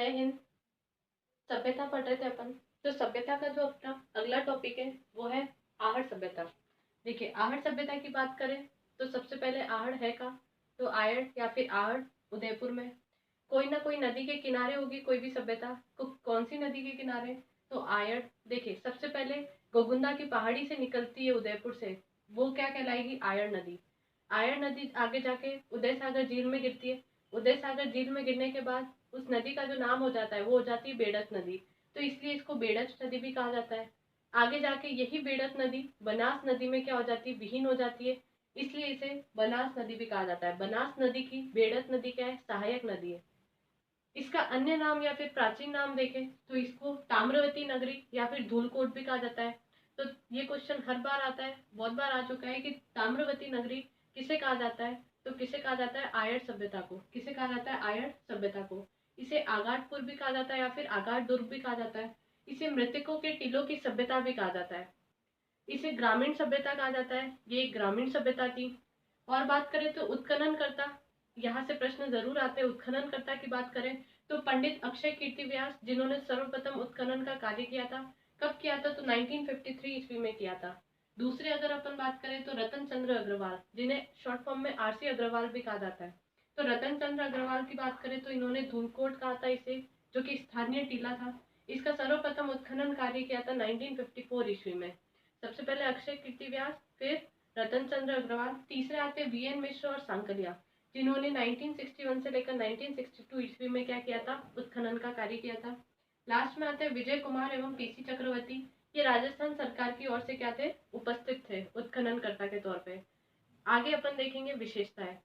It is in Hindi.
जय हिंद। सभ्यता पढ़ रहे थे अपन। तो सभ्यता का जो अपना अगला टॉपिक है वो है आहड़ सभ्यता। देखिए, आहड़ सभ्यता की बात करें तो सबसे पहले आहड़ है का, तो आयड़ या फिर आहड़ उदयपुर में कोई ना कोई नदी के किनारे होगी कोई भी सभ्यता। कौन सी नदी के किनारे? तो आयड़। देखिए, सबसे पहले गोगुंदा की पहाड़ी से निकलती है उदयपुर से, वो क्या कहलाएगी? आयड़ नदी। आयड़ नदी आगे जाके उदय सागर झील में गिरती है। उदय सागर झील में गिरने के बाद उस नदी का जो नाम हो जाता है वो हो जाती है बेड़त नदी, तो इसलिए इसको बेड़त नदी भी कहा जाता है। आगे जाके यही बेड़त नदी बनास नदी में क्या हो जाती है? विहीन हो जाती है, इसलिए इसे बनास नदी भी कहा जाता है। बनास नदी की बेड़त नदी क्या है? सहायक नदी है। इसका अन्य नाम या फिर प्राचीन नाम देखें तो इसको ताम्रवती नगरी या फिर धूलकोट भी कहा जाता है। तो ये क्वेश्चन हर बार आता है, बहुत बार आ चुका है कि ताम्रवती नगरी किसे कहा जाता है? तो किसे कहा जाता है? आयड़ सभ्यता को। किसे कहा जाता है? आयड़ सभ्यता को। इसे आगाटपुर भी कहा जाता है या फिर आगाट दुर्ग भी कहा जाता है। इसे मृतकों के टीलों की सभ्यता भी कहा जाता है। इसे ग्रामीण सभ्यता कहा जाता है। ये एक ग्रामीण सभ्यता थी। और बात करें तो उत्खननकर्ता, यहाँ से प्रश्न जरूर आते हैं। उत्खननकर्ता की बात करें तो पंडित अक्षय कीर्ति व्यास, जिन्होंने सर्वप्रथम उत्खनन का कार्य किया था। कब किया था? तो 1953 ईस्वी में किया था। दूसरे अगर अपन बात करें तो रतन चंद्र अग्रवाल, जिन्हें शॉर्ट फॉर्म में आरसी अग्रवाल भी कहा जाता है। तो रतन चंद्र अग्रवाल की बात करें तो इन्होंने धूलकोट कहा था इसे, जो कि स्थानीय टीला था। इसका सर्वप्रथम उत्खनन कार्य किया था 1954 ईस्वी में। सबसे पहले अक्षय कीर्ति व्यास, फिर रतन चंद्र अग्रवाल। तीसरे आते वीएन मिश्र और सांकलिया, जिन्होंने 1961 से लेकर 1962 ईस्वी में क्या किया था? उत्खनन का कार्य किया था। लास्ट में आते विजय कुमार एवं पीसी चक्रवर्ती। ये राजस्थान सरकार की ओर से क्या थे? उपस्थित थे उत्खननकर्ता के तौर पे। आगे अपन देखेंगे विशेषताएं।